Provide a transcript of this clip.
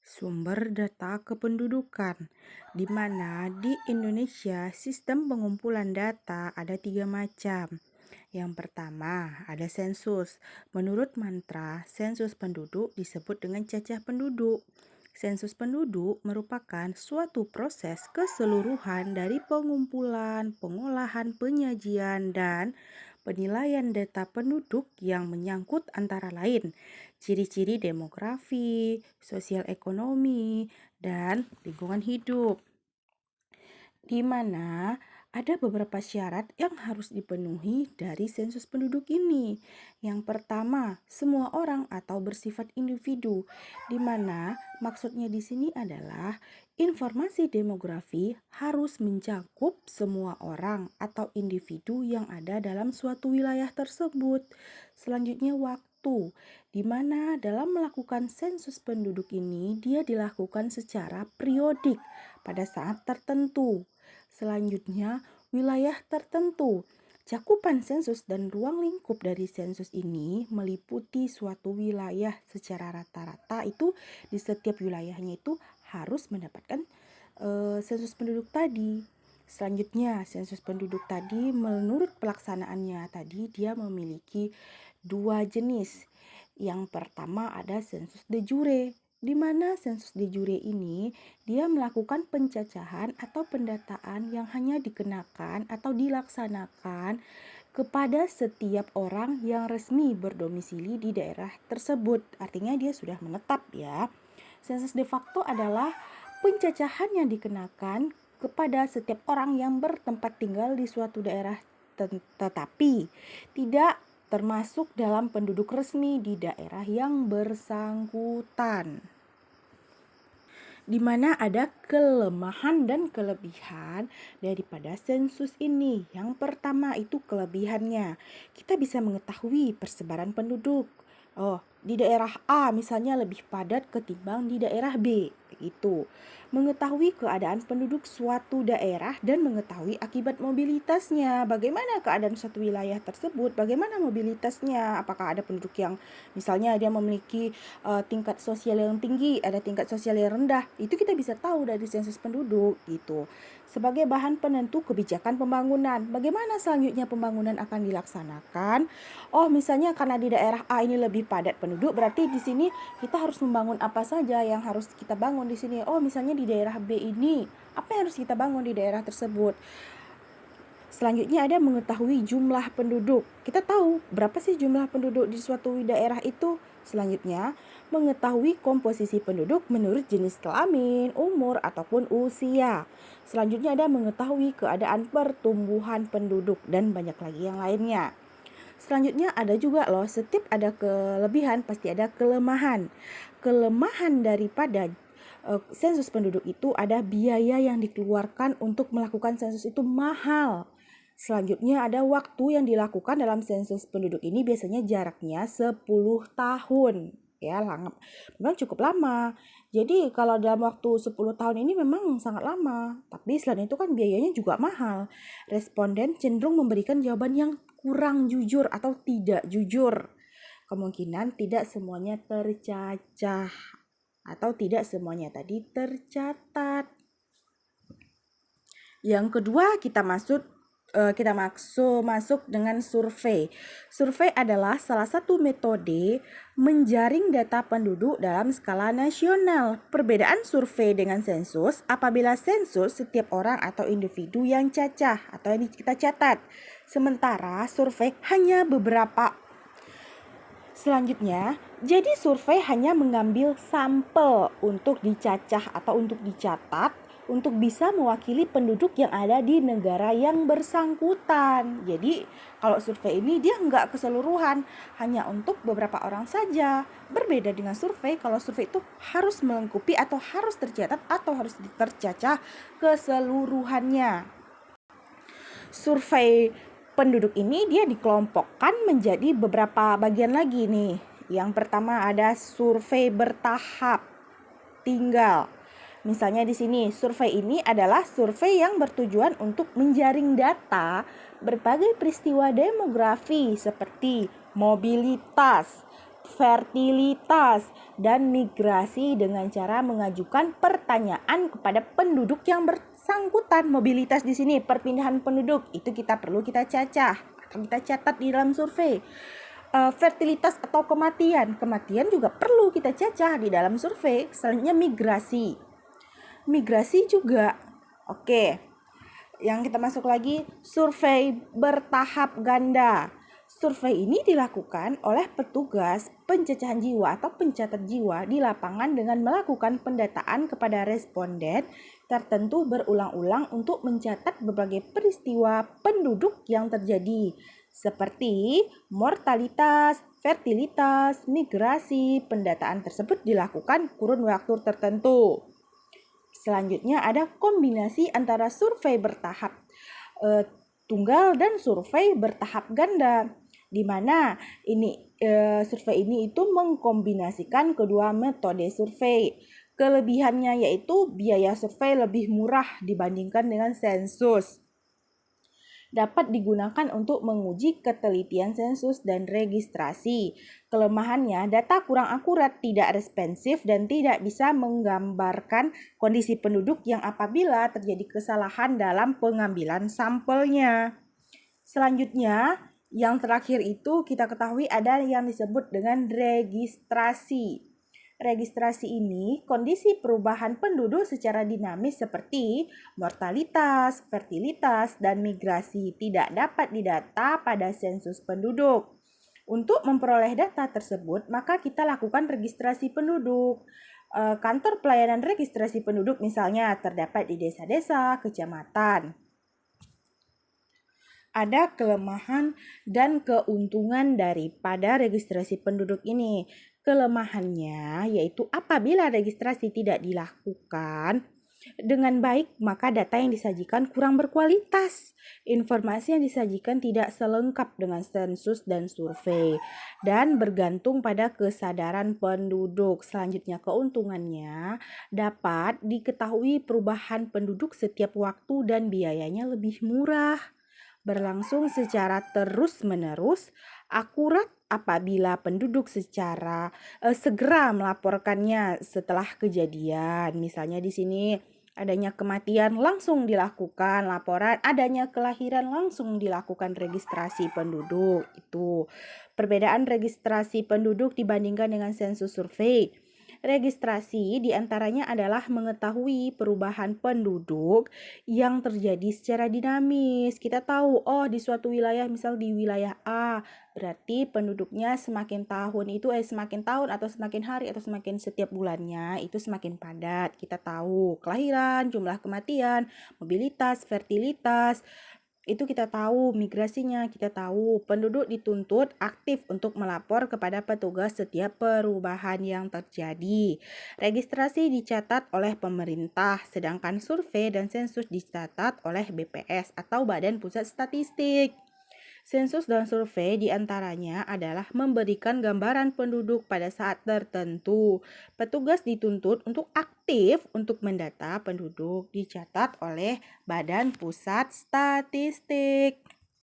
Sumber data kependudukan, di mana di Indonesia sistem pengumpulan data ada 3 macam. Yang pertama, ada sensus. Menurut mantra, sensus penduduk disebut dengan cacah penduduk. Sensus penduduk merupakan suatu proses keseluruhan dari pengumpulan, pengolahan, penyajian, dan penilaian data penduduk yang menyangkut antara lain ciri-ciri demografi, sosial ekonomi, dan lingkungan hidup, di mana ada beberapa syarat yang harus dipenuhi dari sensus penduduk ini. Yang pertama, semua orang atau bersifat individu, di mana maksudnya di sini adalah informasi demografi harus mencakup semua orang atau individu yang ada dalam suatu wilayah tersebut. Selanjutnya, waktu, di mana dalam melakukan sensus penduduk ini dia dilakukan secara periodik pada saat tertentu. Selanjutnya, wilayah tertentu. Cakupan sensus dan ruang lingkup dari sensus ini meliputi suatu wilayah secara rata-rata itu di setiap wilayahnya itu harus mendapatkan sensus penduduk tadi. Selanjutnya, sensus penduduk tadi menurut pelaksanaannya tadi dia memiliki 2 jenis. Yang pertama ada sensus de jure, di mana sensus de jure ini dia melakukan pencacahan atau pendataan yang hanya dikenakan atau dilaksanakan kepada setiap orang yang resmi berdomisili di daerah tersebut. Artinya dia sudah menetap ya. Sensus de facto adalah pencacahan yang dikenakan kepada setiap orang yang bertempat tinggal di suatu daerah tetapi tidak termasuk dalam penduduk resmi di daerah yang bersangkutan, di mana ada kelemahan dan kelebihan daripada sensus ini. Yang pertama itu kelebihannya. Kita bisa mengetahui persebaran penduduk. Di daerah A misalnya lebih padat ketimbang di daerah B, begitu. Mengetahui keadaan penduduk suatu daerah dan mengetahui akibat mobilitasnya. Bagaimana keadaan suatu wilayah tersebut? Bagaimana mobilitasnya? Apakah ada penduduk yang misalnya dia memiliki tingkat sosial yang tinggi, ada tingkat sosial yang rendah? Itu kita bisa tahu dari sensus penduduk gitu. Sebagai bahan penentu kebijakan pembangunan. Bagaimana selanjutnya pembangunan akan dilaksanakan? Misalnya karena di daerah A ini lebih padat penduduk, berarti di sini kita harus membangun apa saja yang harus kita bangun di sini. Misalnya di daerah B ini, apa yang harus kita bangun di daerah tersebut? Selanjutnya ada mengetahui jumlah penduduk. Kita tahu berapa sih jumlah penduduk di suatu daerah itu. Selanjutnya, mengetahui komposisi penduduk menurut jenis kelamin, umur, ataupun usia. Selanjutnya ada mengetahui keadaan pertumbuhan penduduk dan banyak lagi yang lainnya. Selanjutnya ada juga loh, setiap ada kelebihan pasti ada kelemahan. Kelemahan daripada sensus penduduk itu ada biaya yang dikeluarkan untuk melakukan sensus itu mahal. Selanjutnya ada waktu yang dilakukan dalam sensus penduduk ini biasanya jaraknya 10 tahun. Ya, memang cukup lama. Jadi kalau dalam waktu 10 tahun ini memang sangat lama. Tapi selain itu kan biayanya juga mahal. Responden cenderung memberikan jawaban yang kurang jujur atau tidak jujur. Kemungkinan tidak semuanya tercacah atau tidak semuanya tadi tercatat. Yang kedua kita masuk dengan survei. Survei adalah salah satu metode menjaring data penduduk dalam skala nasional. Perbedaan survei dengan sensus, apabila sensus setiap orang atau individu yang cacah atau yang kita catat. Sementara survei hanya beberapa. Selanjutnya, jadi survei hanya mengambil sampel untuk dicacah atau untuk dicatat untuk bisa mewakili penduduk yang ada di negara yang bersangkutan. Jadi kalau survei ini dia nggak keseluruhan, hanya untuk beberapa orang saja. Berbeda dengan survei, kalau survei itu harus melengkapi atau harus tercatat atau harus tercacah keseluruhannya. Survei penduduk ini dia dikelompokkan menjadi beberapa bagian lagi nih. Yang pertama ada survei bertahap tinggal. Misalnya di sini, survei ini adalah survei yang bertujuan untuk menjaring data berbagai peristiwa demografi seperti mobilitas, fertilitas, dan migrasi dengan cara mengajukan pertanyaan kepada penduduk yang bersangkutan. Mobilitas di sini, perpindahan penduduk, itu kita perlu kita cacah atau kita catat di dalam survei. Fertilitas atau kematian juga perlu kita cacah di dalam survei. Selanjutnya migrasi juga. Oke, yang kita masuk lagi, survei bertahap ganda. Survei ini dilakukan oleh petugas pencacahan jiwa atau pencatat jiwa di lapangan dengan melakukan pendataan kepada responden tertentu berulang-ulang untuk mencatat berbagai peristiwa penduduk yang terjadi, seperti mortalitas, fertilitas, migrasi. Pendataan tersebut dilakukan kurun waktu tertentu. Selanjutnya ada kombinasi antara survei bertahap tunggal dan survei bertahap ganda, di mana survei ini itu mengkombinasikan kedua metode survei. Kelebihannya yaitu biaya survei lebih murah dibandingkan dengan sensus. Dapat digunakan untuk menguji ketelitian sensus dan registrasi. Kelemahannya, data kurang akurat, tidak responsif, dan tidak bisa menggambarkan kondisi penduduk yang apabila terjadi kesalahan dalam pengambilan sampelnya. Selanjutnya, yang terakhir itu kita ketahui ada yang disebut dengan registrasi. Registrasi ini kondisi perubahan penduduk secara dinamis seperti mortalitas, fertilitas, dan migrasi tidak dapat didata pada sensus penduduk. Untuk memperoleh data tersebut, maka kita lakukan registrasi penduduk. Kantor pelayanan registrasi penduduk misalnya terdapat di desa-desa, kecamatan. Ada kelemahan dan keuntungan daripada registrasi penduduk ini. Kelemahannya yaitu apabila registrasi tidak dilakukan dengan baik, maka data yang disajikan kurang berkualitas. Informasi yang disajikan tidak selengkap dengan sensus dan survei dan bergantung pada kesadaran penduduk. Selanjutnya, keuntungannya dapat diketahui perubahan penduduk setiap waktu dan biayanya lebih murah. Berlangsung secara terus-menerus, akurat apabila penduduk secara segera melaporkannya setelah kejadian. Misalnya di sini adanya kematian langsung dilakukan laporan, adanya kelahiran langsung dilakukan registrasi penduduk. Itu perbedaan registrasi penduduk dibandingkan dengan sensus survei. Registrasi diantaranya adalah mengetahui perubahan penduduk yang terjadi secara dinamis. Kita tahu, oh di suatu wilayah, misal di wilayah A, berarti penduduknya semakin tahun atau semakin hari atau semakin setiap bulannya itu semakin padat. Kita tahu kelahiran, jumlah kematian, mobilitas, fertilitas, itu kita tahu. Migrasinya kita tahu. Penduduk dituntut aktif untuk melapor kepada petugas setiap perubahan yang terjadi. Registrasi dicatat oleh pemerintah, sedangkan survei dan sensus dicatat oleh BPS atau Badan Pusat Statistik. Sensus dan survei diantaranya adalah memberikan gambaran penduduk pada saat tertentu. Petugas dituntut untuk aktif untuk mendata penduduk, dicatat oleh Badan Pusat Statistik.